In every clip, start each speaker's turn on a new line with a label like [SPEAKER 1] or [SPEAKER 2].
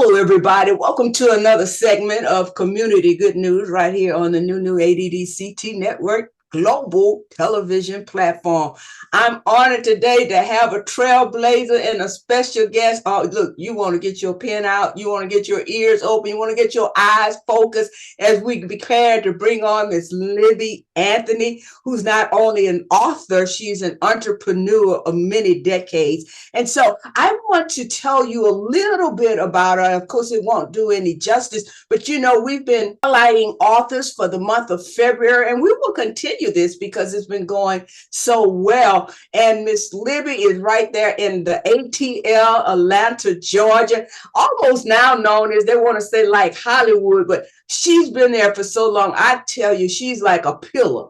[SPEAKER 1] Hello, everybody. Welcome to another segment of Community Good News right here on the new ADDCT Network global television platform. I'm honored today to have a trailblazer and a special guest. Oh, look, you want to get your pen out. You want to get your ears open. You want to get your eyes focused as we prepare to bring on Miss Libby Anthony, who's not only an author, she's an entrepreneur of many decades. And so I want to tell you a little bit about her. Of course, it won't do any justice, but we've been highlighting authors for the month of February, and we will continue this because it's been going so well. And Miss Libby is right there in the ATL, Atlanta, Georgia, almost now known as, they want to say like Hollywood, but she's been there for so long. I tell you, she's like a pillar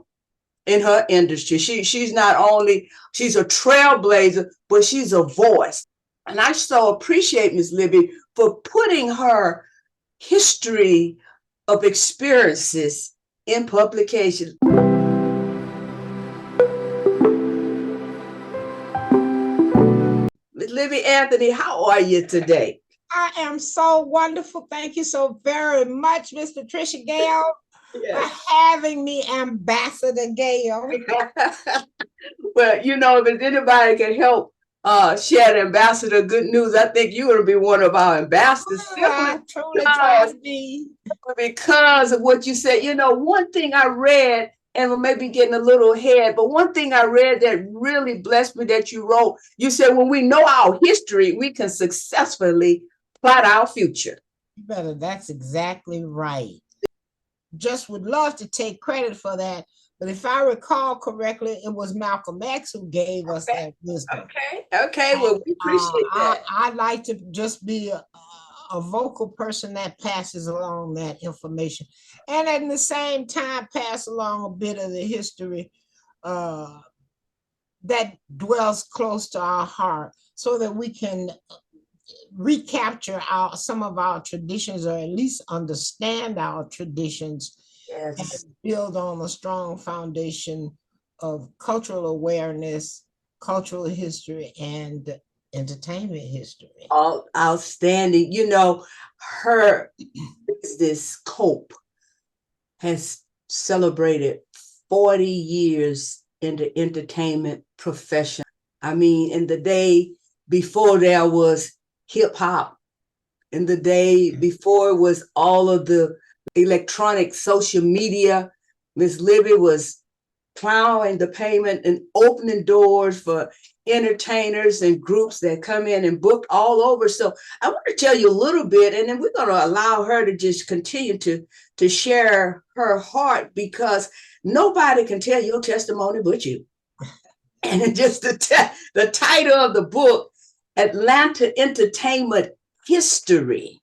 [SPEAKER 1] in her industry. She's not only, she's a trailblazer, but she's a voice. And I so appreciate Miss Libby for putting her history of experiences in publication. Miss Libby Anthony, how are you today?
[SPEAKER 2] I am so wonderful. Thank you so very much, Miss Patricia Gale, for having me, Ambassador Gale.
[SPEAKER 1] Well, if anybody can help share the ambassador good news, I think you're going to be one of our ambassadors. Because of what you said. One thing I read, and maybe getting a little ahead, but one thing I read that really blessed me that you wrote, you said, when we know our history, we can successfully plot our future.
[SPEAKER 2] That's exactly right. Just would love to take credit for that. But if I recall correctly, it was Malcolm X who gave us that wisdom.
[SPEAKER 1] Okay. Well, we appreciate that.
[SPEAKER 2] I'd like to just be a vocal person that passes along that information, and at the same time pass along a bit of the history that dwells close to our heart, so that we can recapture some of our traditions, or at least understand our traditions.
[SPEAKER 1] Yes.
[SPEAKER 2] And build on a strong foundation of cultural awareness, cultural history, and entertainment history.
[SPEAKER 1] All outstanding. Her business, Cope, has celebrated 40 years in the entertainment profession. I mean, in the day before there was hip hop, in the day before it was all of the electronic social media, Miss Libby was plowing the pavement and opening doors for entertainers and groups that come in and book all over. So I want to tell you a little bit, and then we're going to allow her to just continue to share her heart, because nobody can tell your testimony but you. And just the title of the book, Atlanta Entertainment History,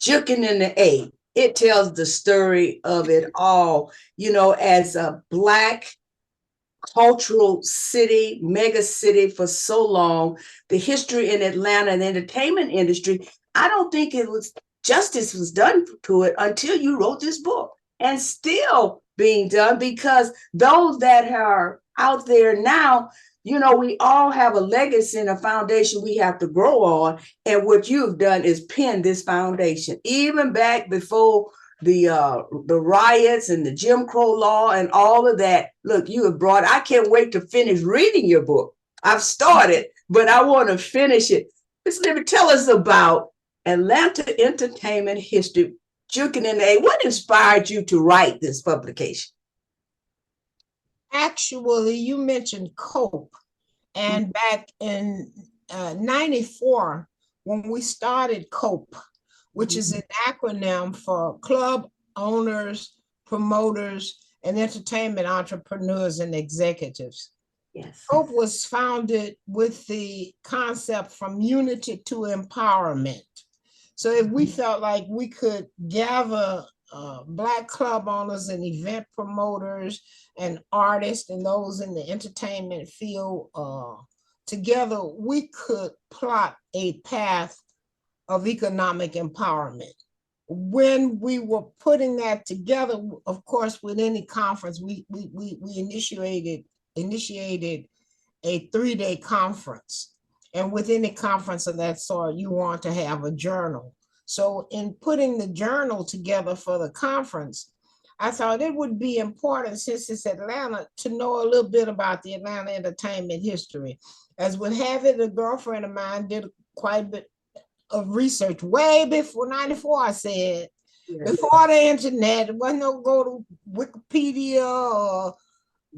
[SPEAKER 1] Juking in the A. It tells the story of it all, as a Black cultural city, mega city for so long, the history in Atlanta and the entertainment industry. I don't think justice was done to it until you wrote this book, and still being done, because those that are out there now, we all have a legacy and a foundation we have to grow on. And what you've done is pin this foundation, even back before the riots and the Jim Crow law and all of that. Look, you have brought, I can't wait to finish reading your book. I've started, but I want to finish it. Miss Libby, tell us about Atlanta Entertainment History, Juking in the A. What inspired you to write this publication?
[SPEAKER 2] Actually, you mentioned COPE, and back in 94, when we started COPE, which is an acronym for Club Owners, Promoters, and Entertainment Entrepreneurs and Executives.
[SPEAKER 1] Yes.
[SPEAKER 2] COPE was founded with the concept from unity to empowerment. So if we felt like we could gather Black club owners and event promoters and artists and those in the entertainment field together, we could plot a path of economic empowerment. When we were putting that together, of course, with any conference, we initiated a 3-day conference. And with any conference of that sort, you want to have a journal. So in putting the journal together for the conference, I thought it would be important, since it's Atlanta, to know a little bit about the Atlanta entertainment history. As would have it, a girlfriend of mine did quite a bit of research way before 94, I said. Yes. Before the internet, there wasn't no go to Wikipedia or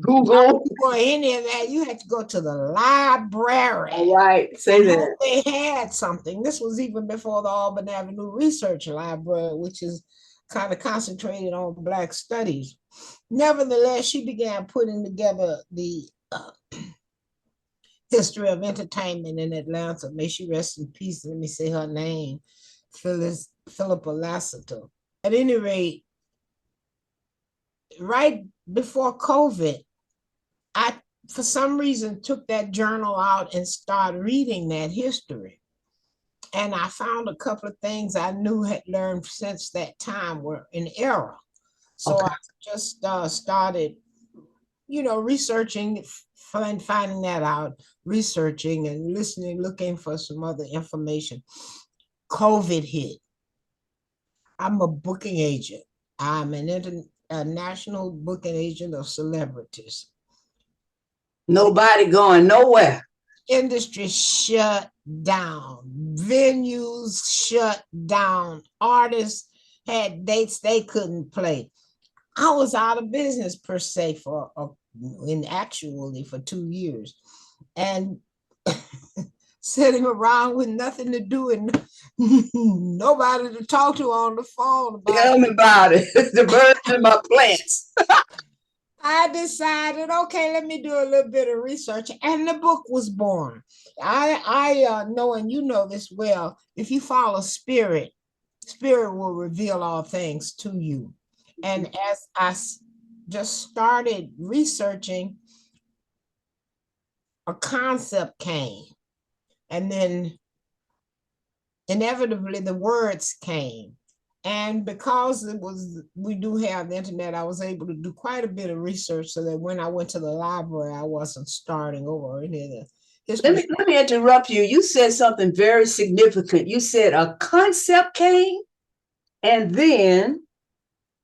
[SPEAKER 1] Google
[SPEAKER 2] or any of that. You had to go to the library.
[SPEAKER 1] All right, say that.
[SPEAKER 2] They had something. This was even before the Auburn Avenue Research Library, which is kind of concentrated on Black studies. Nevertheless, she began putting together the history of entertainment in Atlanta. May she rest in peace. Let me say her name, Philippa Lassiter. At any rate, right before COVID, I, for some reason, took that journal out and started reading that history. And I found a couple of things I knew had learned since that time were in error. So I just started, researching and finding that out, researching and listening, looking for some other information. COVID hit. I'm a booking agent. I'm a national booking agent of celebrities.
[SPEAKER 1] Nobody going nowhere.
[SPEAKER 2] Industry shut down. Venues shut down. Artists had dates they couldn't play. I was out of business per se for 2 years, and sitting around with nothing to do and nobody to talk to on the phone about.
[SPEAKER 1] Tell me about it. The birds in my plants.
[SPEAKER 2] I decided, okay, let me do a little bit of research, and the book was born. I know, and you know this well, if you follow spirit will reveal all things to you. And as I just started researching, a concept came, and then inevitably the words came. And because we do have the internet, I was able to do quite a bit of research so that when I went to the library, I wasn't starting over any of the history.
[SPEAKER 1] Let me interrupt you. You said something very significant. You said a concept came, and then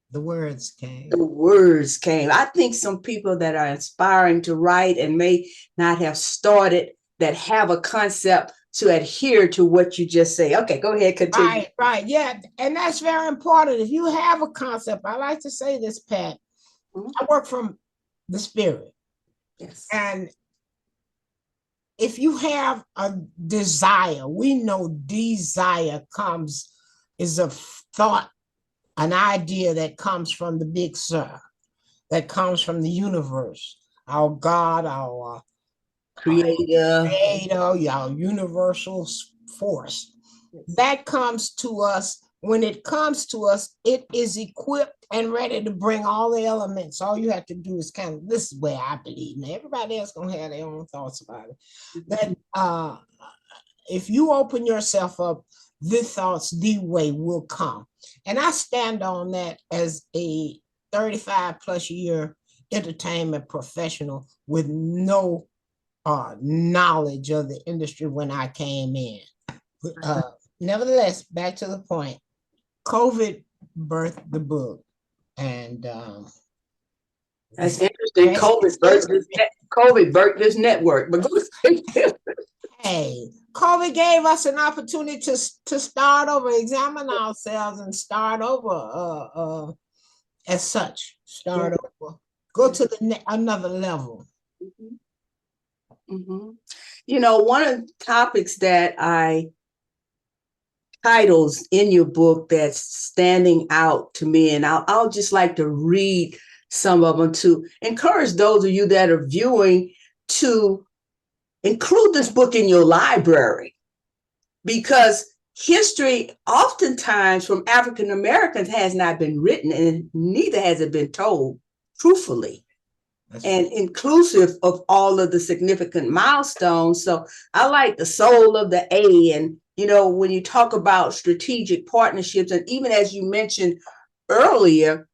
[SPEAKER 2] the words came.
[SPEAKER 1] The words came. I think some people that are inspiring to write and may not have started, that have a concept, to adhere to what you just say. Okay, go ahead, continue.
[SPEAKER 2] Right, yeah. And that's very important. If you have a concept, I like to say this, Pat, I work from the spirit.
[SPEAKER 1] Yes.
[SPEAKER 2] And if you have a desire, we know desire is a thought, an idea that comes from the big sir, that comes from the universe, our God, our
[SPEAKER 1] creator,
[SPEAKER 2] our universal force. That comes to us. When it comes to us, it is equipped and ready to bring all the elements. All you have to do is this is where I believe. Now, everybody else gonna have their own thoughts about it. That if you open yourself up, the thoughts, the way will come. And I stand on that as a 35 plus year entertainment professional with no knowledge of the industry when I came in. Nevertheless, back to the point, COVID birthed the book. And
[SPEAKER 1] that's interesting. COVID birthed this network.
[SPEAKER 2] Hey, COVID gave us an opportunity to start over, examine ourselves, and start over as such. Start over, go to another level.
[SPEAKER 1] You know, one of the topics that titles in your book that's standing out to me, and I'll just like to read some of them to encourage those of you that are viewing to include this book in your library, because history oftentimes from African Americans has not been written, and neither has it been told truthfully and inclusive of all of the significant milestones. So I like the soul of the A. And, you know, when you talk about strategic partnerships, and even as you mentioned earlier,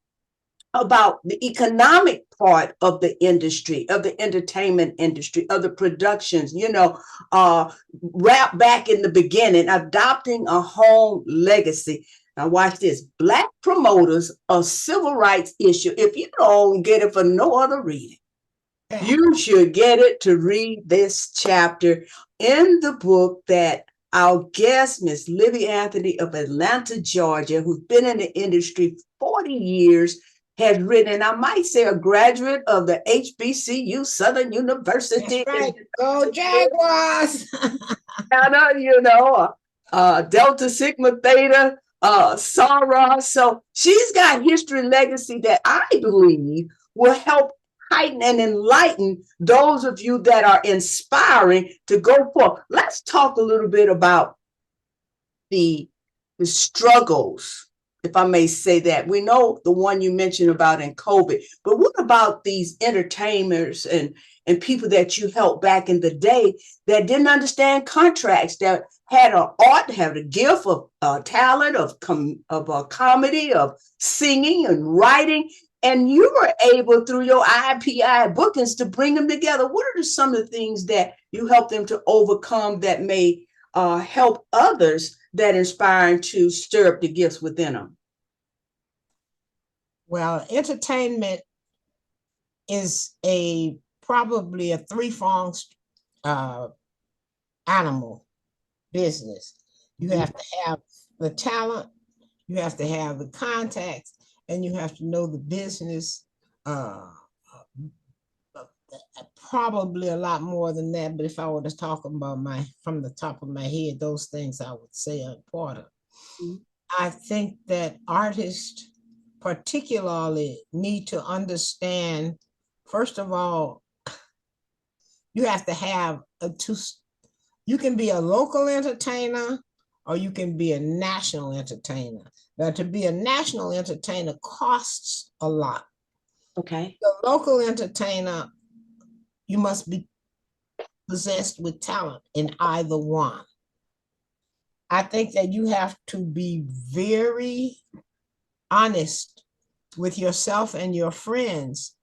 [SPEAKER 1] about the economic part of the industry, of the entertainment industry, of the productions, rap back in the beginning, adopting a home legacy. Now watch this. Black promoters, a civil rights issue. If you don't get it for no other reason, you should get it to read this chapter in the book that our guest, Miss Libby Anthony of Atlanta, Georgia, who's been in the industry 40 years, has written, and I might say a graduate of the HBCU, Southern University.
[SPEAKER 2] That's right. Go Jaguars.
[SPEAKER 1] Delta Sigma Theta, Sarah. So she's got history and legacy that I believe will help heighten and enlighten those of you that are inspiring to go forth. Let's talk a little bit about the struggles, if I may say that. We know the one you mentioned about in COVID, but what about these entertainers and people that you helped back in the day that didn't understand contracts, that had an art, had a gift of talent, of comedy, of singing and writing, and you were able through your IPI bookings to bring them together? What are some of the things that you help them to overcome that may help others that inspire to stir up the gifts within them?
[SPEAKER 2] Well, entertainment is probably a three-pronged animal business. You have to have the talent, you have to have the contacts, and you have to know the business. Probably a lot more than that, but if I were to talk about from the top of my head, those things I would say are important. I think that artists particularly need to understand, first of all, you have to have you can be a local entertainer or you can be a national entertainer. Now, to be a national entertainer costs a lot.
[SPEAKER 1] Okay.
[SPEAKER 2] The local entertainer, you must be possessed with talent in either one. I think that you have to be very honest with yourself and your friends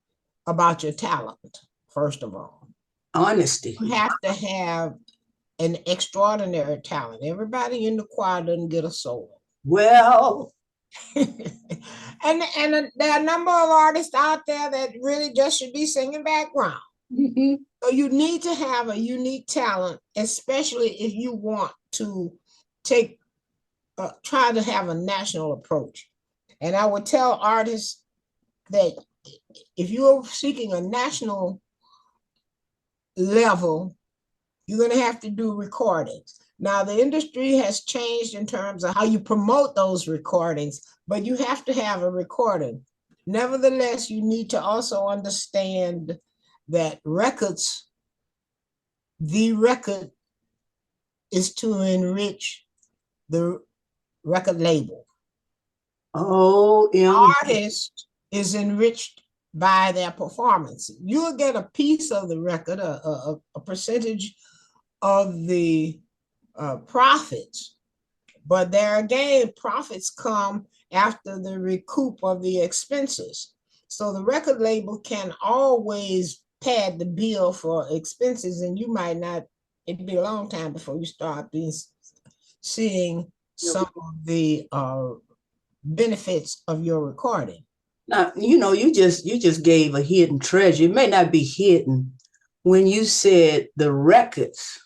[SPEAKER 2] about your talent, first of all.
[SPEAKER 1] Honesty.
[SPEAKER 2] You have to have an extraordinary talent. Everybody in the choir doesn't get a solo.
[SPEAKER 1] Well,
[SPEAKER 2] and there are a number of artists out there that really just should be singing background. So you need to have a unique talent, especially if you want to try to have a national approach. And I would tell artists that if you're seeking a national level, you're going to have to do recordings. Now, the industry has changed in terms of how you promote those recordings, but you have to have a recording. Nevertheless, you need to also understand that the record is to enrich the record label.
[SPEAKER 1] Oh,
[SPEAKER 2] artist is enriched by their performance. You'll get a piece of the record, a percentage of the profits, but there again, profits come after the recoup of the expenses. So the record label can always pad the bill for expenses, and you might not, it'd be a long time before you start seeing some of the benefits of your recording.
[SPEAKER 1] Now, you just gave a hidden treasure. It may not be hidden when you said the records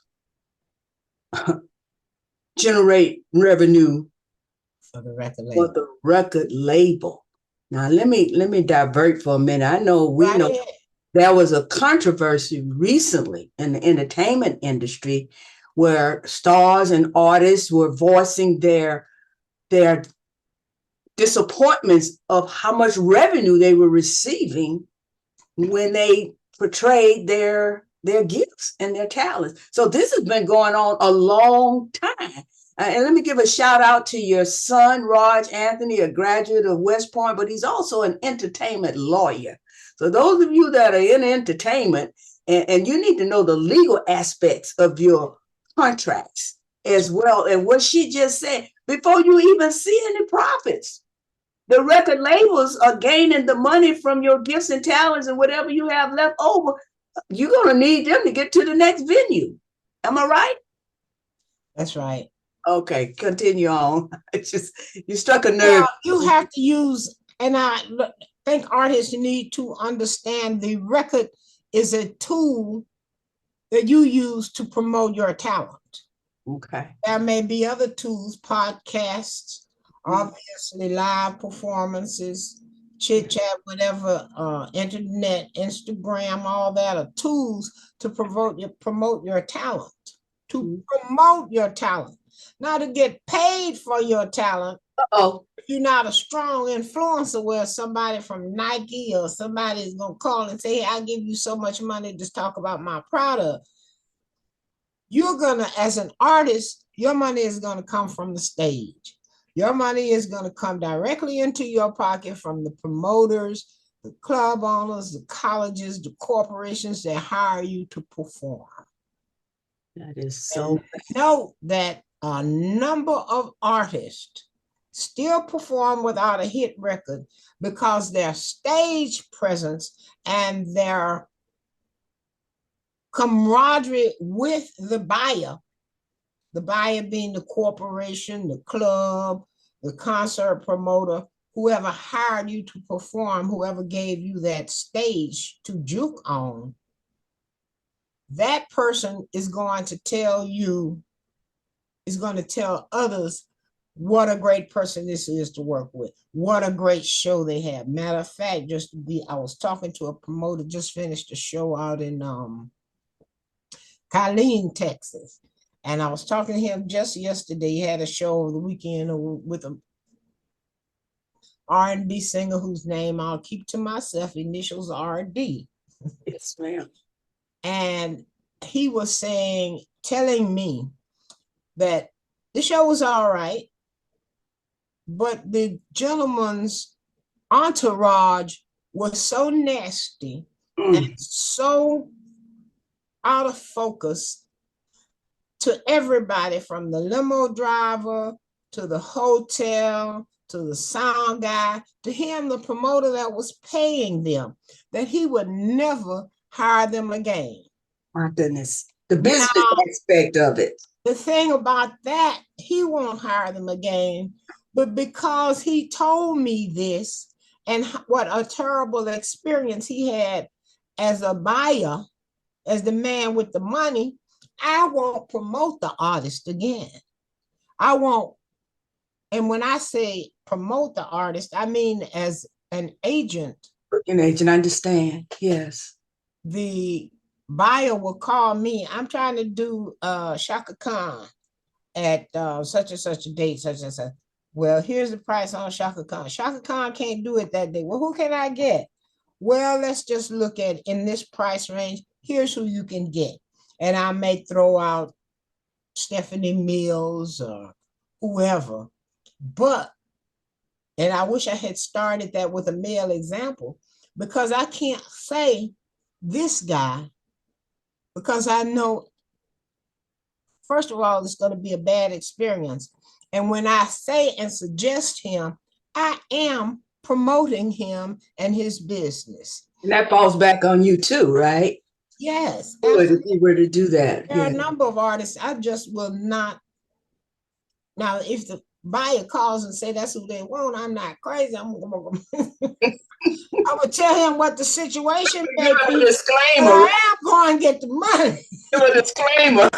[SPEAKER 1] generate revenue
[SPEAKER 2] for the
[SPEAKER 1] record label. Now, let me divert for a minute. I know we know there was a controversy recently in the entertainment industry where stars and artists were voicing their disappointments of how much revenue they were receiving when they portrayed their gifts and their talents. So this has been going on a long time. And let me give a shout out to your son, Raj Anthony, a graduate of West Point, but he's also an entertainment lawyer. So those of you that are in entertainment, and you need to know the legal aspects of your contracts as well. And what she just said, before you even see any profits. the record labels are gaining the money from your gifts and talents, and whatever you have left over, you're going to need them to get to the next venue. Am I right?
[SPEAKER 2] That's right.
[SPEAKER 1] Okay, continue on. It's just, you struck a nerve.
[SPEAKER 2] Well, you have to use, and I think artists need to understand the record is a tool that you use to promote your talent.
[SPEAKER 1] Okay.
[SPEAKER 2] There may be other tools, podcasts, obviously live performances, chit chat, whatever, internet, Instagram, all that are tools to promote your talent, to promote your talent, not to get paid for your talent.
[SPEAKER 1] Uh-oh.
[SPEAKER 2] If you're not a strong influencer where somebody from Nike or somebody is going to call and say, hey, I'll give you so much money to talk about my product. You're going to, as an artist, your money is going to come from the stage. Your money is going to come directly into your pocket from the promoters, the club owners, the colleges, the corporations that hire you to perform.
[SPEAKER 1] That is so.
[SPEAKER 2] Note that a number of artists still perform without a hit record because their stage presence and their camaraderie with the buyer being the corporation, the club, the concert promoter, whoever hired you to perform, whoever gave you that stage to juke on, that person is going to tell others what a great person this is to work with, what a great show they have. Matter of fact, I was talking to a promoter, just finished a show out in Killeen, Texas. And I was talking to him just yesterday. He had a show over the weekend with a R&B singer whose name I'll keep to myself, initials RD.
[SPEAKER 1] Yes, ma'am.
[SPEAKER 2] And he was telling me that the show was all right, but the gentleman's entourage was so nasty and so out of focus to everybody, from the limo driver to the hotel to the sound guy, to him, the promoter that was paying them, that he would never hire them again.
[SPEAKER 1] My goodness. The business aspect of it.
[SPEAKER 2] The thing about that, he won't hire them again, but because he told me this and what a terrible experience he had as a buyer, as the man with the money, I won't promote the artist again. I won't. And when I say promote the artist, I mean as an agent.
[SPEAKER 1] An agent, I understand. Yes.
[SPEAKER 2] The buyer will call me. I'm trying to do Shaka Khan at such and such a date, such and such. Well, here's the price on Shaka Khan. Shaka Khan can't do it that day. Well, who can I get? Well, let's just look at in this price range. Here's who you can get. And I may throw out Stephanie Mills or whoever. But, and I wish I had started that with a male example, because I can't say this guy, because I know, first of all, it's going to be a bad experience. And when I say and suggest him, I am promoting him and his business.
[SPEAKER 1] And that falls back on you too, right?
[SPEAKER 2] Yes.
[SPEAKER 1] If you were to do that.
[SPEAKER 2] There are a number of artists I just will not. Now, if the buyer calls and say that's who they want, I'm not crazy. I'm gonna tell him what the situation may be.
[SPEAKER 1] A disclaimer.
[SPEAKER 2] I am going to get the money.
[SPEAKER 1] Give a disclaimer.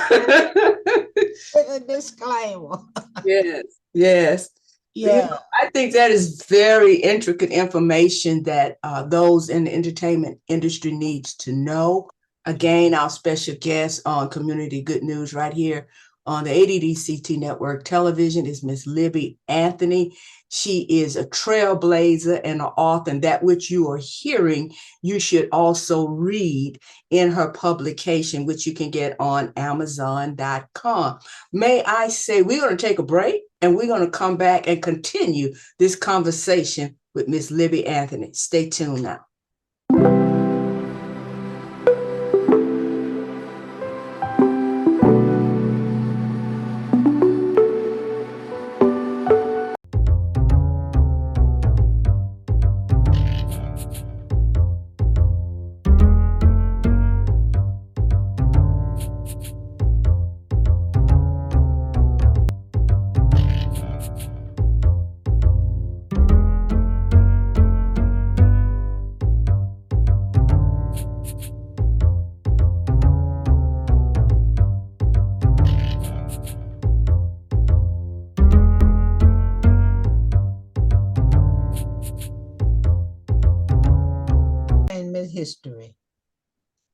[SPEAKER 2] With a disclaimer.
[SPEAKER 1] Yes, yes.
[SPEAKER 2] Yeah.
[SPEAKER 1] You know, I think that is very intricate information that those in the entertainment industry needs to know. Again, our special guest on Community Good News right here on the ADDCT Network Television is Miss Libby Anthony. She is a trailblazer and an author, and that which you are hearing, you should also read in her publication, which you can get on Amazon.com. May I say, we're going to take a break, and we're going to come back and continue this conversation with Miss Libby Anthony. Stay tuned now.
[SPEAKER 2] history,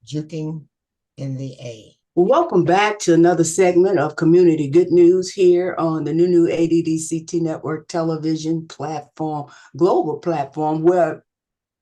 [SPEAKER 2] juking in the A.
[SPEAKER 1] Well, welcome back to another segment of Community Good News here on the new ADDCT Network television platform, global platform, where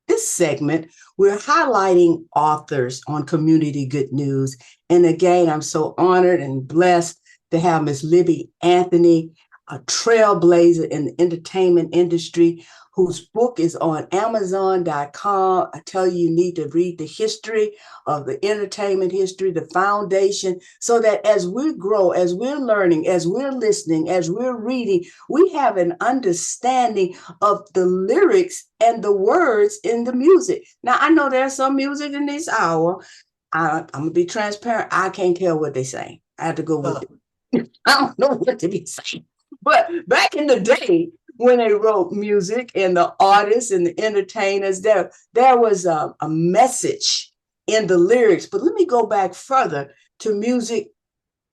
[SPEAKER 1] this segment, we're highlighting authors on Community Good News. And again, I'm so honored and blessed to have Miss Libby Anthony, a trailblazer in the entertainment industry, whose book is on Amazon.com. I tell you, you need to read the history of the entertainment history, the foundation, so that as we grow, as we're learning, as we're listening, as we're reading, we have an understanding of the lyrics and the words in the music. Now, I know there's some music in this hour. I'm going to be transparent. I can't tell what they say. I have to go with it. I don't know what to be saying. But back in the day, when they wrote music and the artists and the entertainers, there was a message in the lyrics. But let me go back further to music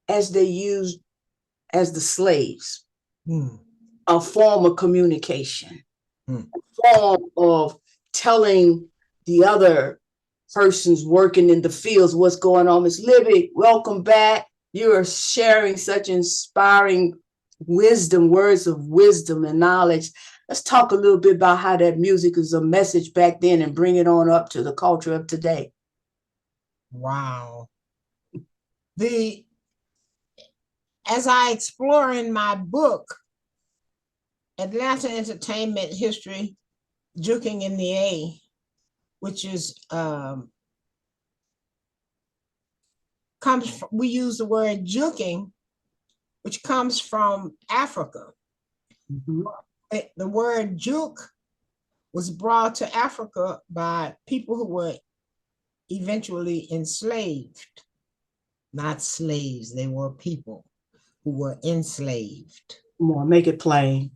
[SPEAKER 1] as they used as the slaves, a form of communication, a form of telling the other persons working in the fields what's going on. Miss Libby, welcome back. You are sharing such inspiring wisdom, words of wisdom and knowledge. Let's talk a little bit about how that music is a message back then and bring it on up to the culture of today.
[SPEAKER 2] Wow. As I explore in my book, Atlanta Entertainment History, Juking in the A, which is we use the word juking, which comes from Africa. The word juke was brought to Africa by people who were eventually enslaved, not slaves. They were people who were enslaved.
[SPEAKER 1] More, make it plain.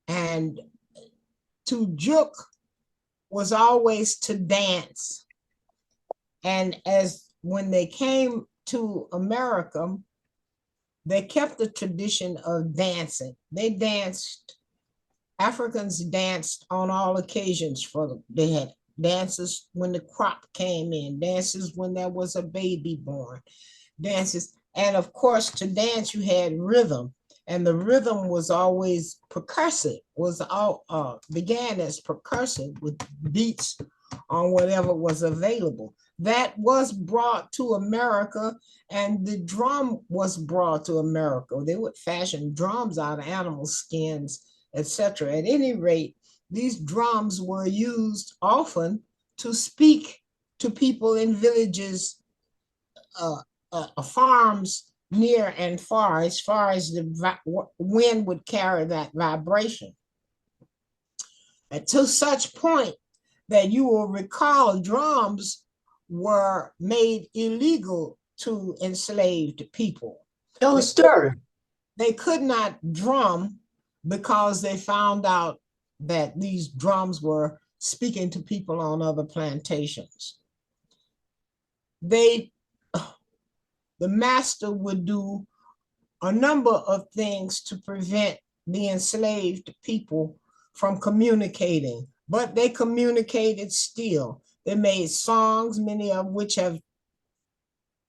[SPEAKER 2] And to juke was always to dance. And when they came to America, they kept the tradition of dancing. They danced, Africans danced on all occasions. They had dances when the crop came in, dances when there was a baby born, dances. And of course, to dance, you had rhythm. And the rhythm was always percussive, began as percussive with beats on whatever was available. That was brought to America, and the drum was brought to America. They would fashion drums out of animal skins, etc. At any rate, these drums were used often to speak to people in villages, farms near and far as the wind would carry that vibration. And to such point that you will recall drums were made illegal to enslaved people.
[SPEAKER 1] Tell a story.
[SPEAKER 2] They could not drum because they found out that these drums were speaking to people on other plantations. The master would do a number of things to prevent the enslaved people from communicating, but they communicated still. They made songs, many of which have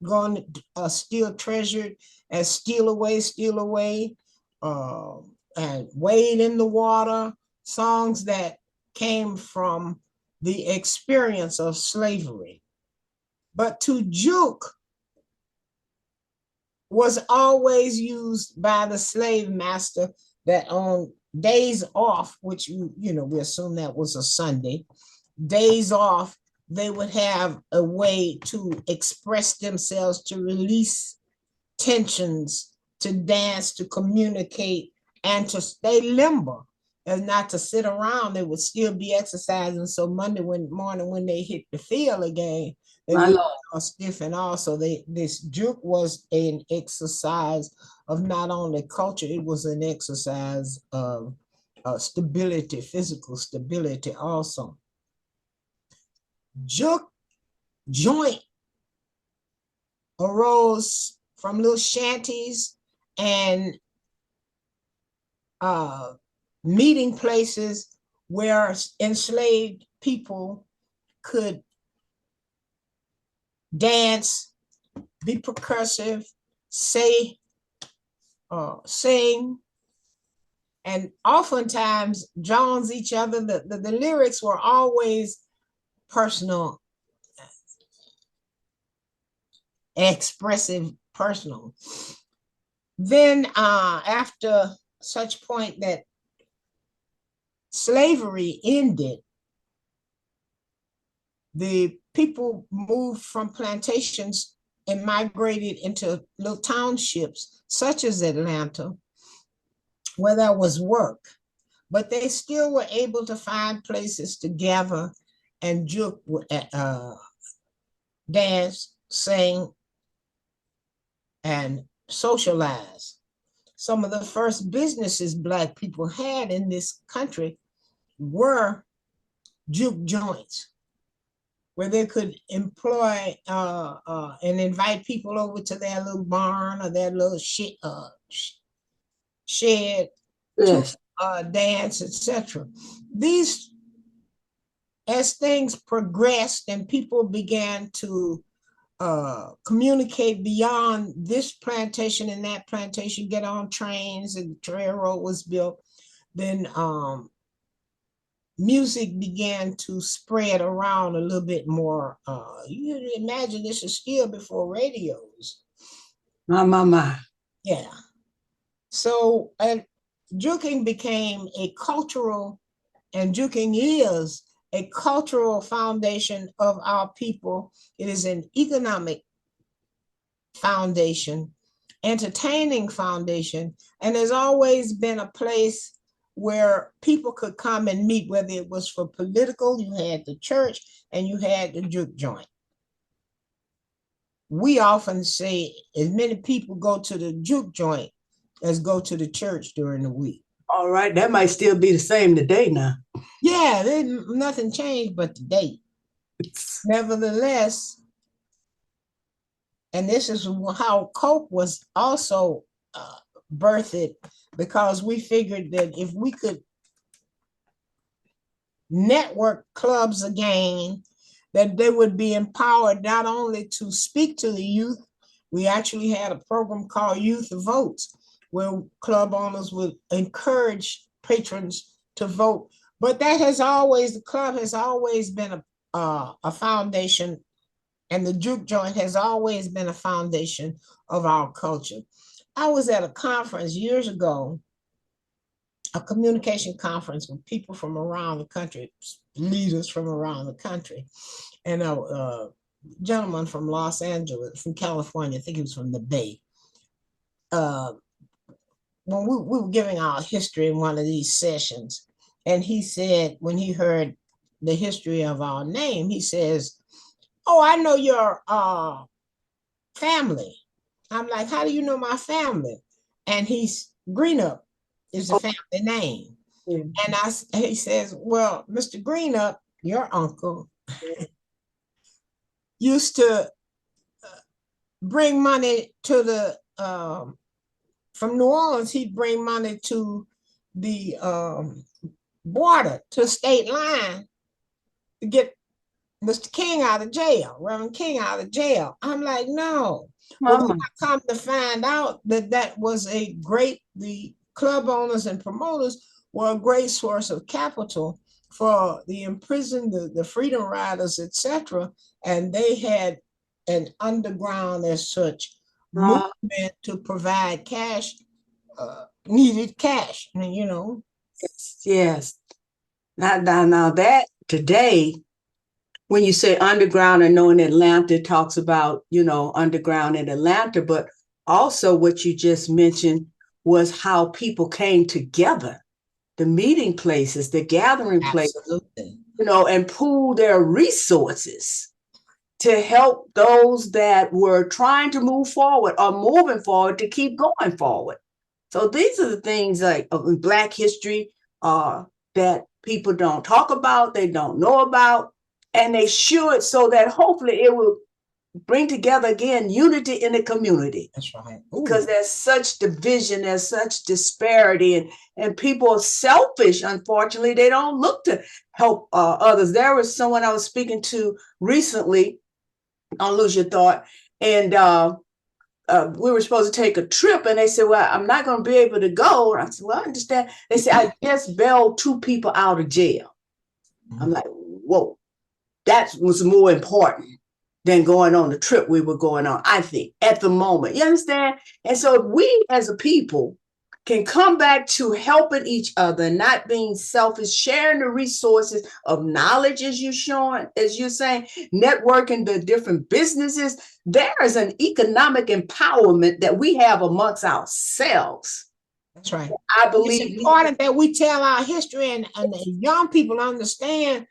[SPEAKER 2] gone still treasured as Steal Away, and Wade in the Water, songs that came from the experience of slavery. But to juke was always used by the slave master, that on days off, which we assume that was a Sunday, days off, they would have a way to express themselves, to release tensions, to dance, to communicate, and to stay limber, and not to sit around. They would still be exercising. So Monday morning when they hit the field again, they would be stiff. And also this juke was an exercise of not only culture, it was an exercise of stability, physical stability also. Juke joint arose from little shanties and meeting places where enslaved people could dance, be percussive, say, sing, and oftentimes joins each other. The lyrics were always personal, expressive, personal. Then after such point that slavery ended, the people moved from plantations and migrated into little townships such as Atlanta, where there was work, but they still were able to find places to gather and juke, dance, sing, and socialize. Some of the first businesses Black people had in this country were juke joints, where they could employ and invite people over to their little barn or their little shed
[SPEAKER 1] Yes.
[SPEAKER 2] to dance, etc. These, as things progressed and people began to communicate beyond this plantation and that plantation, get on trains, and the railroad was built, then music began to spread around a little bit more. You imagine this is still before radios.
[SPEAKER 1] My.
[SPEAKER 2] Yeah. So juking became a cultural, and juking is a cultural foundation of our people. It is an economic foundation, entertaining foundation, and there's always been a place where people could come and meet, whether it was for political, you had the church and you had the juke joint. We often say as many people go to the juke joint as go to the church during the week.
[SPEAKER 1] All right, that might still be the same today now.
[SPEAKER 2] Yeah, nothing changed but the date. Nevertheless, and this is how Cope was also birthed, because we figured that if we could network clubs again, that they would be empowered not only to speak to the youth. We actually had a program called Youth Votes, where club owners would encourage patrons to vote. But that has always, the club has always been a foundation, and the juke joint has always been a foundation of our culture. I was at a conference years ago, a communication conference with people from around the country, leaders from around the country. And a gentleman from Los Angeles, from California, I think he was from the Bay. When we were giving our history in one of these sessions, and he said, when he heard the history of our name, he says, "Oh, I know your family." I'm like, "How do you know my family?" And he's Greenup is the family name. And he says, "Well, Mr. Greenup, your uncle, used to bring money to the from New Orleans. He'd bring money to the border, to the state line, to get Mr. King out of jail, Reverend King out of jail." I'm like, "No." Well, then I come to find out that was a great, the club owners and promoters were a great source of capital for the imprisoned, the freedom riders, etc. And they had an underground, as such, movement to provide cash, needed cash, you know.
[SPEAKER 1] Yes. Now that today, when you say underground, I know in Atlanta it talks about, underground in Atlanta, but also what you just mentioned was how people came together, the meeting places, the gathering places, and pool their resources to help those that were trying to move forward or moving forward to keep going forward. So these are the things like in Black history that people don't talk about, they don't know about, and they should, so that hopefully it will bring together again unity in the community.
[SPEAKER 2] That's right.
[SPEAKER 1] Because there's such division, there's such disparity, and people are selfish. Unfortunately, they don't look to help others. There was someone I was speaking to recently, Don't lose your thought. And we were supposed to take a trip, and they said, well, I'm not going to be able to go. And I said, well, I understand. They said, I just bailed 2 people out of jail. I'm like, whoa, that was more important than going on the trip we were going on, I think, at the moment. You understand? And so if we as a people can come back to helping each other, not being selfish, sharing the resources of knowledge, as you're showing, as you're saying, networking the different businesses, there is an economic empowerment that we have amongst ourselves.
[SPEAKER 2] That's right.
[SPEAKER 1] I believe
[SPEAKER 2] it's important that we tell our history, and the young people understand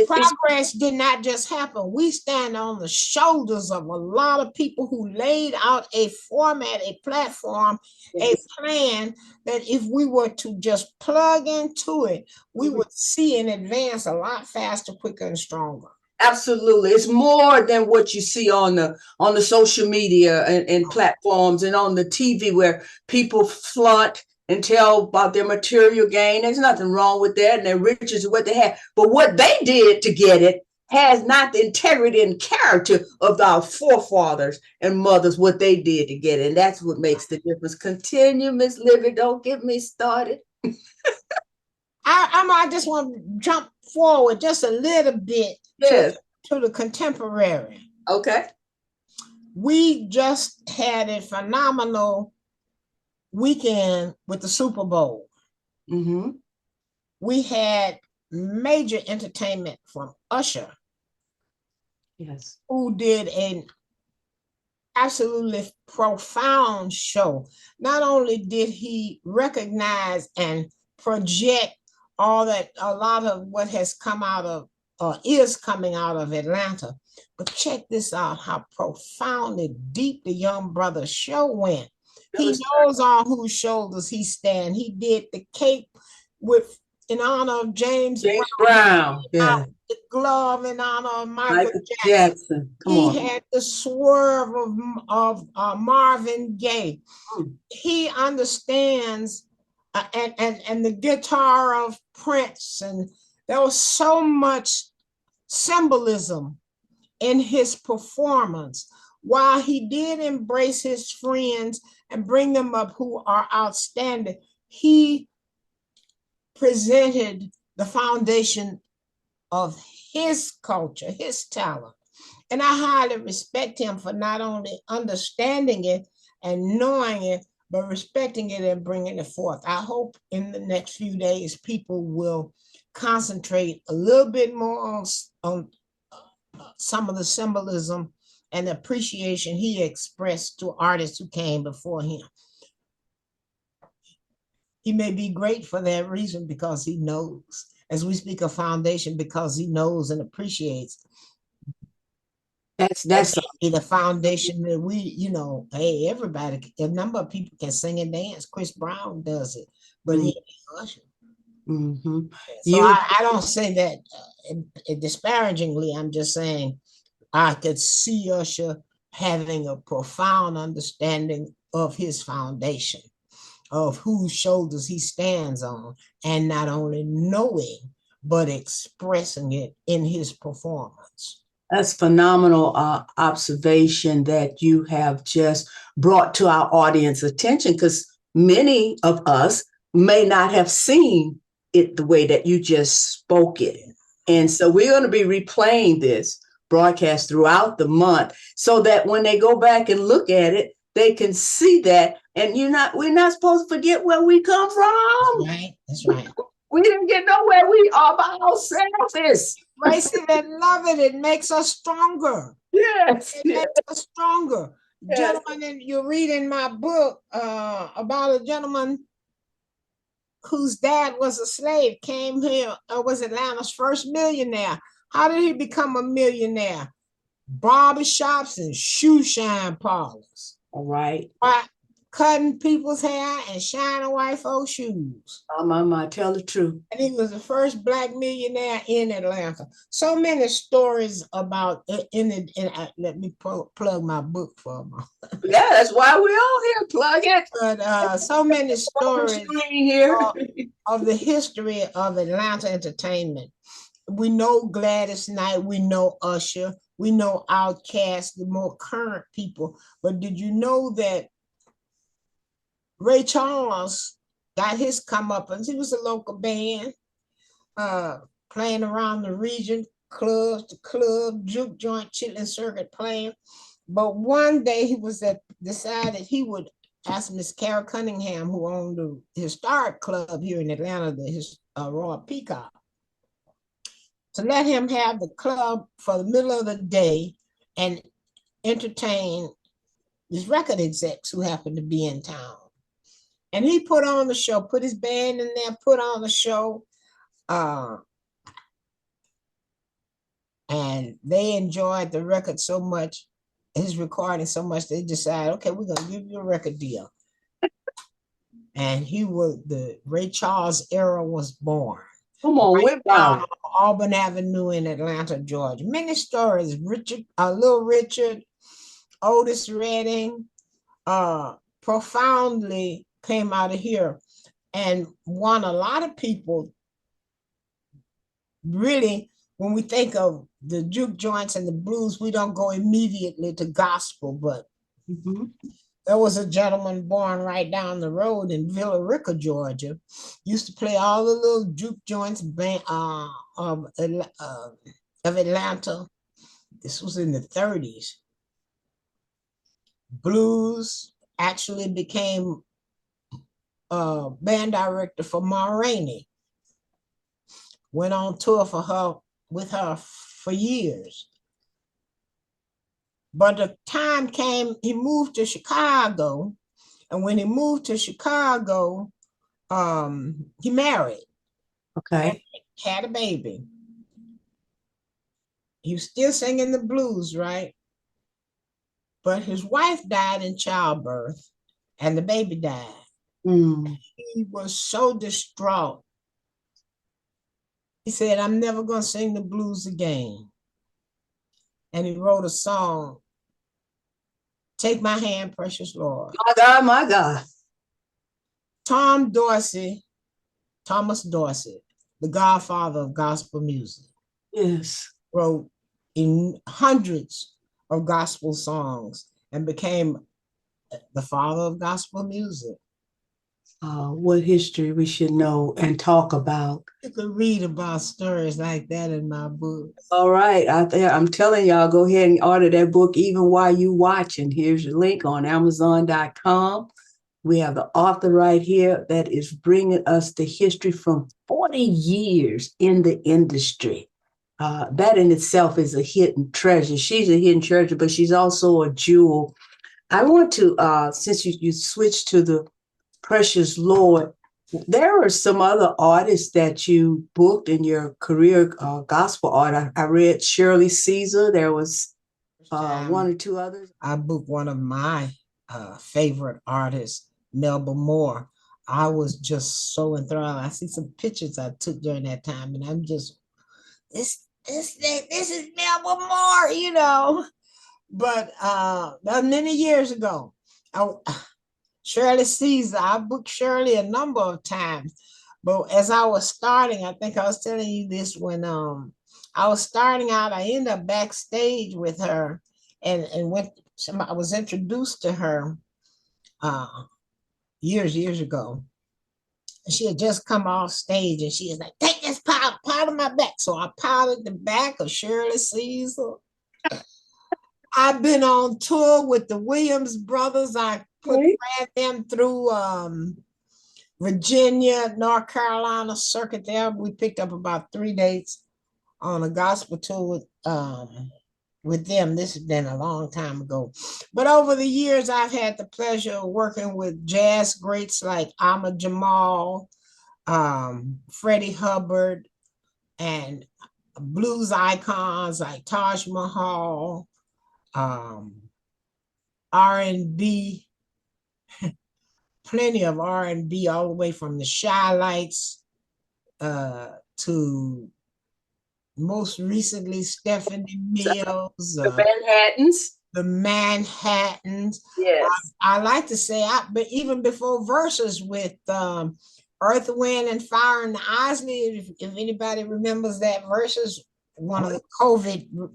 [SPEAKER 2] progress did not just happen. We stand on the shoulders of a lot of people who laid out a format, a platform, a plan that if we were to just plug into it, we would see and advance a lot faster, quicker, and stronger.
[SPEAKER 1] Absolutely. It's more than what you see on the social media and platforms and on the TV, where people flaunt and tell about their material gain. There's nothing wrong with that, and their riches and what they have. But what they did to get it has not the integrity and character of our forefathers and mothers, what they did to get it. And that's what makes the difference. Continue, Miss Libby. Don't get me started.
[SPEAKER 2] I just want to jump forward just a little bit to the contemporary.
[SPEAKER 1] Okay.
[SPEAKER 2] We just had a phenomenal weekend with the Super Bowl.
[SPEAKER 1] Mm-hmm.
[SPEAKER 2] We had major entertainment from Usher.
[SPEAKER 1] Yes.
[SPEAKER 2] Who did an absolutely profound show. Not only did he recognize and project all that, a lot of what has come out of, or is coming out of Atlanta, but check this out, how profoundly deep the young brother show went. He knows on whose shoulders he stands. He did the cape with, in honor of James
[SPEAKER 1] Brown. Yeah.
[SPEAKER 2] The glove in honor of Michael
[SPEAKER 1] Jackson.
[SPEAKER 2] He had the swerve of Marvin Gaye. He understands, and the guitar of Prince, and there was so much symbolism in his performance. While he did embrace his friends and bring them up who are outstanding, he presented the foundation of his culture, his talent. And I highly respect him for not only understanding it and knowing it, but respecting it and bringing it forth. I hope in the next few days, people will concentrate a little bit more on some of the symbolism and appreciation he expressed to artists who came before him. He may be great for that reason, because he knows, as we speak of foundation, because he knows and appreciates. That's the foundation that we, hey, everybody, a number of people can sing and dance. Chris Brown does it, but he ain't Usher. Mm-hmm. So I don't say that disparagingly. I'm just saying I could see Usher having a profound understanding of his foundation, of whose shoulders he stands on, and not only knowing, but expressing it in his performance. That's phenomenal observation that you have just brought to our audience attention, because many of us may not have seen it the way that you just spoke it. And so we're going to be replaying this broadcast throughout the month, so that when they go back and look at it, they can see that. And we're not supposed to forget where we come from. That's right. We didn't get nowhere. We are by ourselves. Embrace it and love it. It makes us stronger. Yes. It makes us stronger. Yes. Gentlemen, and you read in my book about a gentleman whose dad was a slave, came here, was Atlanta's first millionaire. How did he become a millionaire? Barbershops and shoe shine parlors. All right. Cutting people's hair and shining white folks' shoes. My, tell the truth. And he was the first Black millionaire in Atlanta. So many stories about let me plug my book for him. Yeah, that's why we're all here. Plug it. But so many stories here of the history of Atlanta entertainment. We know Gladys Knight, we know Usher, we know Outkast, the more current people. But did you know that Ray Charles got his comeuppance? He was a local band, playing around the region, clubs, the club, juke joint, chitlin circuit playing. But one day he decided he would ask Miss Carol Cunningham, who owned the historic club here in Atlanta, the Royal Peacock, to let him have the club for the middle of the day and entertain these record execs who happened to be in town. And he put on the show, put his band in there, put on the show. And they enjoyed the record so much, his recording so much, they decided, okay, we're going to give you a record deal. And the Ray Charles era was born.
[SPEAKER 1] Come on,
[SPEAKER 2] right down
[SPEAKER 1] wow.
[SPEAKER 2] Auburn Avenue in Atlanta, Georgia. Many stories. Little Richard, Otis Redding, profoundly came out of here and won a lot of people. Really, when we think of the juke joints and the blues, we don't go immediately to gospel, but there was a gentleman born right down the road in Villa Rica, Georgia, used to play all the little juke joints of Atlanta. This was in the 30s. Blues, actually became band director for Ma Rainey. Went on tour with her for years. But the time came, he moved to Chicago. And when he moved to Chicago, he married.
[SPEAKER 1] Okay.
[SPEAKER 2] Had a baby. He was still singing the blues, right? But his wife died in childbirth and the baby died. He was so distraught. He said, I'm never going to sing the blues again. And he wrote a song, Take My Hand, Precious Lord.
[SPEAKER 1] My God, my God.
[SPEAKER 2] Thomas Dorsey, the godfather of gospel music.
[SPEAKER 1] Yes.
[SPEAKER 2] Wrote in hundreds of gospel songs and became the father of gospel music.
[SPEAKER 1] What history we should know and talk about.
[SPEAKER 2] You could read about stories like that in my book.
[SPEAKER 1] All right, out there, I'm telling y'all, go ahead and order that book even while you watching. Here's your link on Amazon.com. We have the author right here that is bringing us the history from 40 years in the industry. That in itself is a hidden treasure. She's a hidden treasure, but she's also a jewel. I want to, since you switched to the Precious Lord, there are some other artists that you booked in your career, gospel art. I read Shirley Caesar. There was one or two others.
[SPEAKER 2] I booked one of my favorite artists, Melba Moore. I was just so enthralled. I see some pictures I took during that time, and I'm just, this is Melba Moore, you know. But that was many years ago. Shirley Caesar, I booked Shirley a number of times. But as I was starting, I think I was telling you this when I was starting out, I ended up backstage with her and I was introduced to her years ago. And she had just come off stage and she was like, take this powder my back. So I powdered the back of Shirley Caesar. I've been on tour with the Williams brothers. I ran them through Virginia, North Carolina circuit there. We picked up about 3 dates on a gospel tour with them. This has been a long time ago. But over the years, I've had the pleasure of working with jazz greats like Ahmad Jamal, Freddie Hubbard, and blues icons like Taj Mahal, R&B, plenty of R&B, all the way from the Shy Lights to most recently Stephanie Mills.
[SPEAKER 1] The Manhattans.
[SPEAKER 2] The Manhattans.
[SPEAKER 1] Yes.
[SPEAKER 2] I like to say, but even before Verses with Earth, Wind, and Fire and the Isley. If anybody remembers that versus one of the COVID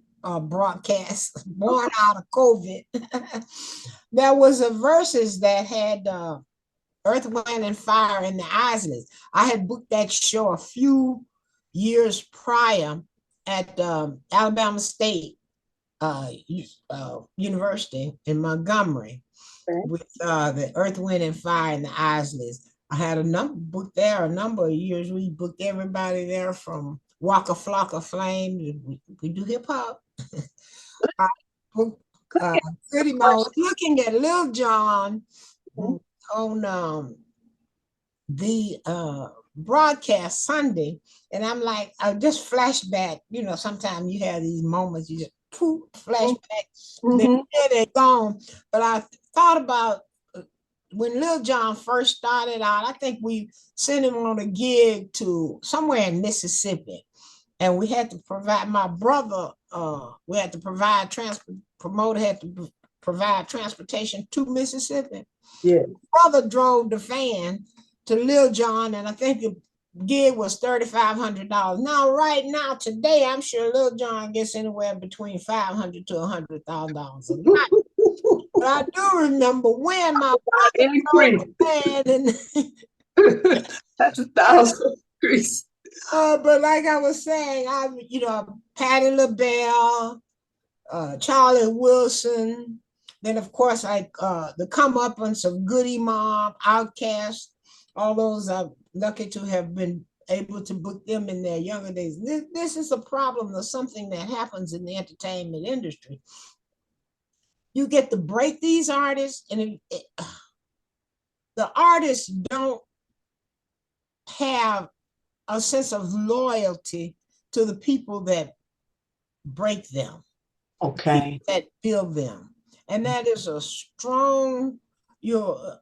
[SPEAKER 2] broadcasts, born out of COVID, there was a verses that had Earth, Wind, and Fire and the Isleys. I had booked that show a few years prior at Alabama State University in Montgomery, okay, with the Earth, Wind, and Fire and the Isleys. I had a number booked there a number of years. We booked everybody there from Wacka Flocka Flame. We do hip hop. I booked pretty much looking at Lil Jon on the broadcast Sunday, and I'm like, I just flashback. You know, sometimes you have these moments, you just poof, flashback, then they're gone. But I thought about when Lil Jon first started out. I think we sent him on a gig to somewhere in Mississippi, and we had to provide my brother. We had to provide promoter had to provide transportation to Mississippi. Yeah, brother drove the van to Lil Jon, and I think the gig was $3,500. Now, right now, today, I'm sure Lil Jon gets anywhere between $500 to $100,000 a night. But I do remember when my increase, and that's 1,000 increase. But like I was saying, Patti LaBelle, Charlie Wilson, then of course like the comeuppance of Goody Mob, Outkast, all those I'm lucky to have been able to book them in their younger days. This is a problem of something that happens in the entertainment industry. You get to break these artists, and the artists don't have a sense of loyalty to the people that break them. Okay. That build them. And that is a strong, you'll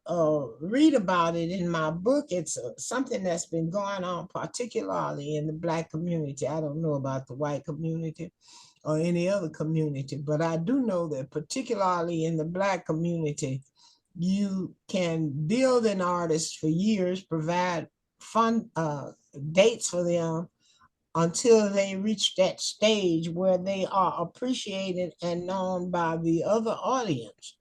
[SPEAKER 2] read about it in my book. It's something that's been going on, particularly in the Black community. I don't know about the white community or any other community, but I do know that particularly in the Black community, you can build an artist for years, provide fun dates for them until they reach that stage where they are appreciated and known by the other audience,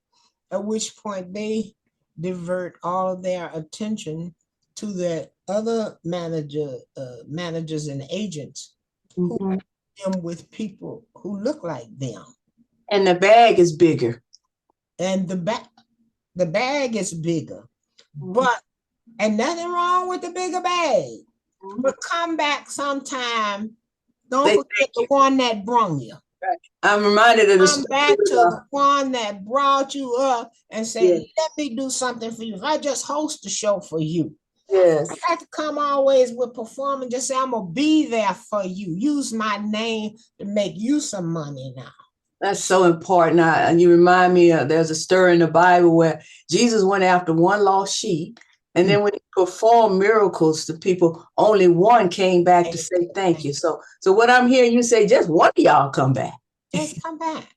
[SPEAKER 2] at which point they divert all of their attention to the other managers and agents who are them with people who look like them. And the bag is bigger. And the bag is bigger. But, and nothing wrong with the bigger bag. But come back sometime. Don't forget the one that brung you. Right. I'm reminded of come back to the one that brought you up and say, let me do something for you. If I just host the show for you. Yes. I have to come always with performing, just say, I'm gonna be there for you. Use my name to make you some money now. That's so important. And you remind me of, there's a story in the Bible where Jesus went after one lost sheep. And then when he performed miracles to people, only one came back to say thank you. So what I'm hearing you say, just one of y'all come back. Just come back.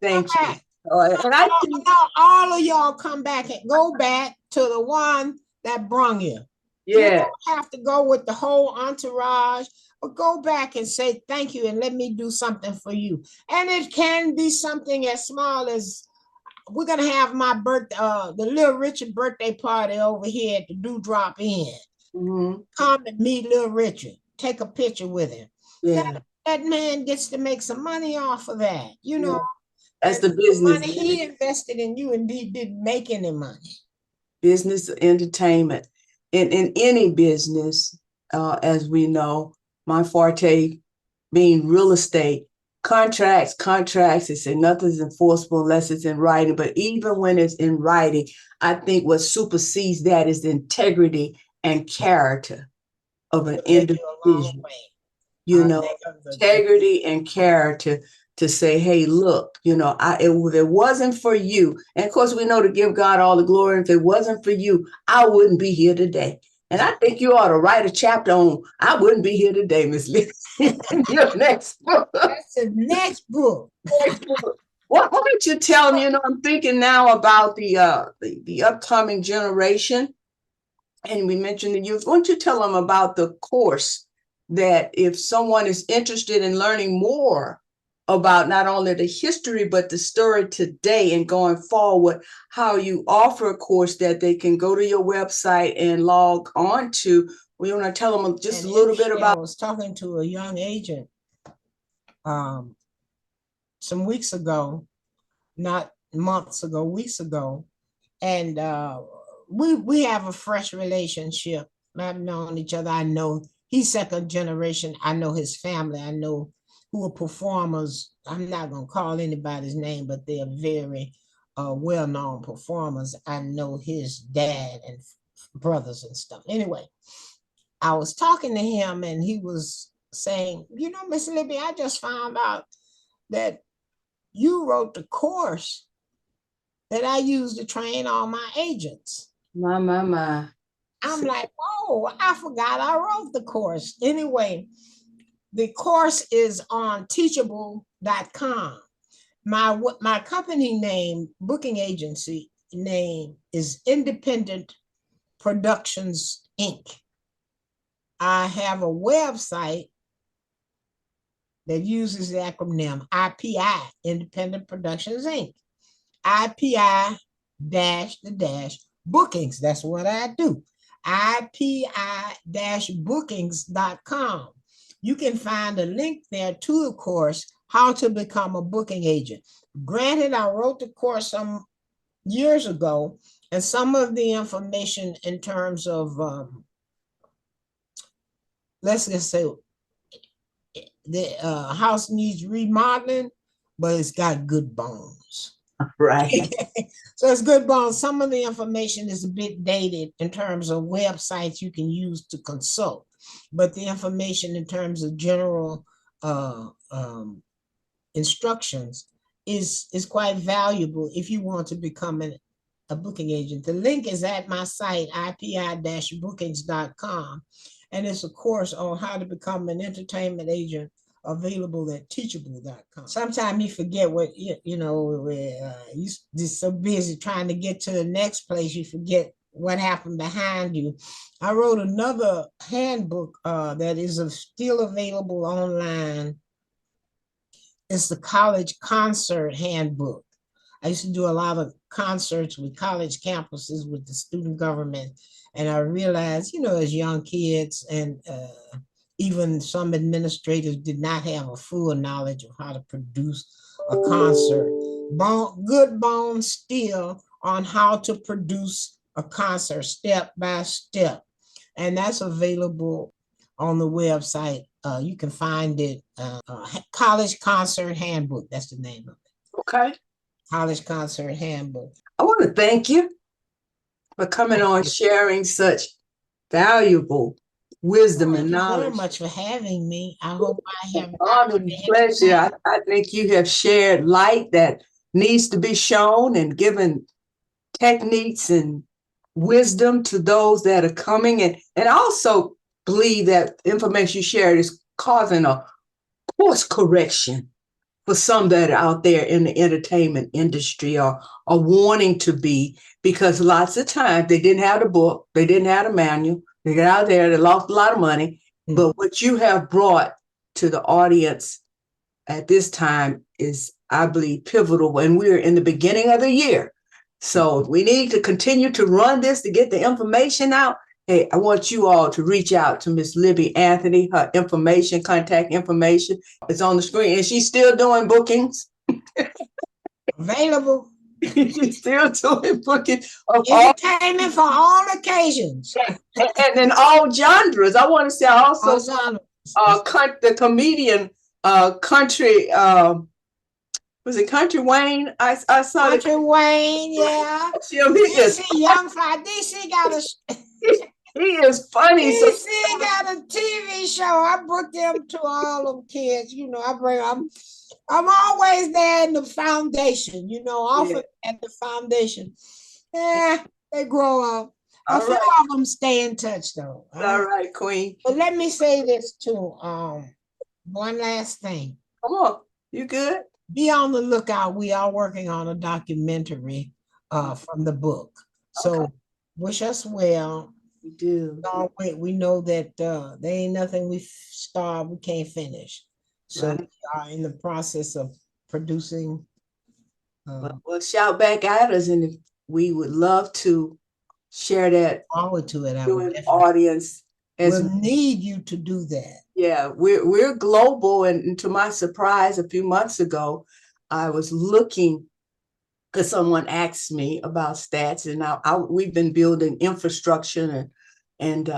[SPEAKER 2] Thank you. And I think all of y'all come back and go back to the one that brung you. Yeah. You don't have to go with the whole entourage, but go back and say thank you and let me do something for you. And it can be something as small as, we're going to have my birthday, the Little Richard birthday party over here at the Doo-Drop Inn. Come and meet Little Richard. Take a picture with him. Yeah. That man gets to make some money off of that. You know, that's the business. Money he invested in you, and he didn't make any money. Business, entertainment. In any business, as we know, my forte being real estate, contracts, they say nothing's enforceable unless it's in writing. But even when it's in writing, I think what supersedes that is the integrity and character of an individual. You know, integrity and character to say, hey, look, you know, if it wasn't for you, and of course we know to give God all the glory. If it wasn't for you, I wouldn't be here today. And I think you ought to write a chapter on, I wouldn't be here today, Miss Lee. Your next book. That's the next book. Why don't you tell me, you know, I'm thinking now about the upcoming generation
[SPEAKER 1] and we mentioned the youth. Why don't you tell them about the course that if someone is interested in learning more about not only the history, but the story today and going forward, how you offer a course that they can go to your website and log on to. We want to tell them just a little bit about.
[SPEAKER 2] I was talking to a young agent some weeks ago, not months ago, weeks ago, and we have a fresh relationship. I've known each other. I know he's second generation. I know his family. I know who are performers. I'm not going to call anybody's name, but they are very well-known performers. I know his dad and brothers and stuff. Anyway, I was talking to him and he was saying, you know, Miss Libby, I just found out that you wrote the course that I use to train all my agents.
[SPEAKER 1] My.
[SPEAKER 2] I'm like, oh, I forgot I wrote the course. Anyway, the course is on teachable.com. My company name, booking agency name is Independent Productions, Inc. I have a website that uses the acronym IPI, Independent Productions, Inc. IPI bookings. That's what I do. IPI-bookings.com. You can find a link there to the course, How to Become a Booking Agent. Granted, I wrote the course some years ago, and some of the information in terms of, let's just say, the house needs remodeling, but it's got good bones.
[SPEAKER 1] Right.
[SPEAKER 2] So it's good bones. Some of the information is a bit dated in terms of websites you can use to consult, but the information in terms of general instructions is quite valuable if you want to become a booking agent. The link is at my site, ipi-bookings.com, and it's a course on how to become an entertainment agent, available at teachable.com. Sometimes you forget what, you're just so busy trying to get to the next place, you forget what happened behind you. I wrote another handbook that is still available online. It's the College Concert Handbook. I used to do a lot of concerts with college campuses with the student government. And I realized, as young kids and even some administrators did not have a full knowledge of how to produce a concert. Good bones still on how to produce a concert step by step. And that's available on the website. You can find it, College Concert Handbook. That's the name of it.
[SPEAKER 1] Okay.
[SPEAKER 2] College Concert Handbook.
[SPEAKER 1] I want to thank you for coming on, sharing such valuable wisdom and knowledge.
[SPEAKER 2] Thank you very much for having me. I hope I have
[SPEAKER 1] honor and pleasure. I think you have shared light that needs to be shown and given techniques and wisdom to those that are coming. And I also believe that information you shared is causing a course correction for some that are out there in the entertainment industry or wanting to be, because lots of times they didn't have the book, they didn't have the manual, they got out there, they lost a lot of money. Mm-hmm. But what you have brought to the audience at this time is, I believe, pivotal. And we're in the beginning of the year. So we need to continue to run this to get the information out. Hey, I want you all to reach out to Miss Libby Anthony. Her information, contact information is on the screen. And she's still doing bookings.
[SPEAKER 2] Available.
[SPEAKER 1] She's still doing bookings.
[SPEAKER 2] Entertainment for all occasions.
[SPEAKER 1] and in all genres. I want to say also the comedian Country, was it Country Wayne? I saw
[SPEAKER 2] Country Wayne, yeah. DC Young Fly. DC got a
[SPEAKER 1] he is funny.
[SPEAKER 2] DC got a TV show. I brought them to all them kids. I'm always there in the foundation, often at the foundation. Yeah, they grow up. A few of them stay in touch though.
[SPEAKER 1] All right, Queen.
[SPEAKER 2] But let me say this too. One last thing.
[SPEAKER 1] Come on, you good?
[SPEAKER 2] Be on the lookout. We are working on a documentary from the book. So wish us well.
[SPEAKER 1] We do.
[SPEAKER 2] We know that there ain't nothing we start we can't finish. So
[SPEAKER 1] Right.
[SPEAKER 2] we are in the process of producing.
[SPEAKER 1] Well, shout back at us, and if we would love to share that
[SPEAKER 2] Forward to it. I would
[SPEAKER 1] with
[SPEAKER 2] definitely.
[SPEAKER 1] audience as
[SPEAKER 2] We'll need you to do that.
[SPEAKER 1] yeah, we're global, and to my surprise, a few months ago, I was looking because someone asked me about stats, and we've been building infrastructure and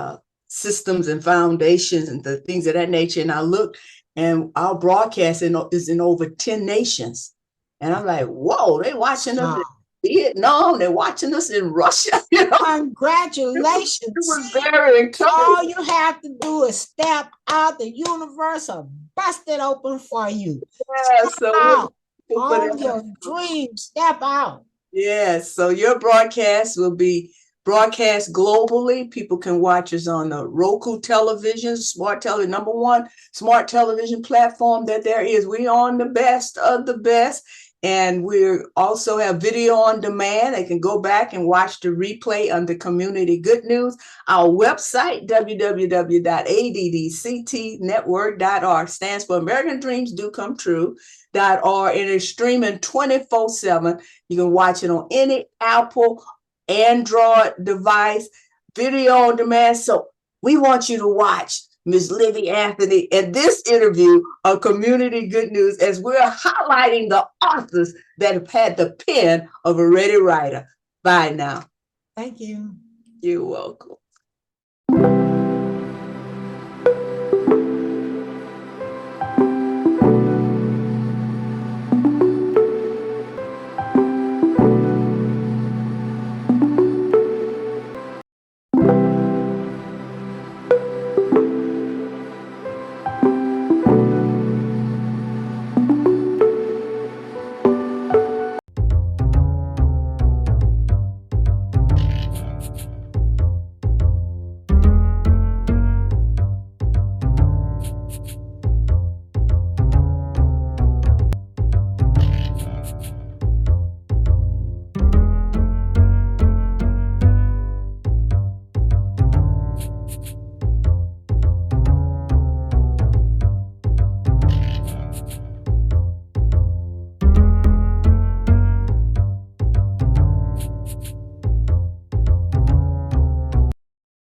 [SPEAKER 1] systems and foundations and the things of that nature. And I looked, and our broadcast is in over 10 nations, and I'm like, whoa, they watching us in Vietnam, they're watching us in Russia.
[SPEAKER 2] Congratulations.
[SPEAKER 1] It was very encouraging.
[SPEAKER 2] All you have to do is step out. The universe will bust it open for you.
[SPEAKER 1] Yeah,
[SPEAKER 2] Step out on your
[SPEAKER 1] dreams.
[SPEAKER 2] dreams. Step out.
[SPEAKER 1] Yes, so your broadcast will be broadcast globally. People can watch us on the Roku television, smart television, number one smart television platform that there is. We on the best of the best. And we also have video on demand. They can go back and watch the replay under Community Good News. Our website, www.addctnetwork.org, stands for American Dreams Do Come True. .org, and it's streaming 24/7. You can watch it on any Apple, Android device, video on demand. So we want you to watch Miss Libby Anthony and this interview on Community Good News as we're highlighting the authors that have had the pen of a ready writer. Bye now.
[SPEAKER 2] Thank you.
[SPEAKER 1] You're welcome.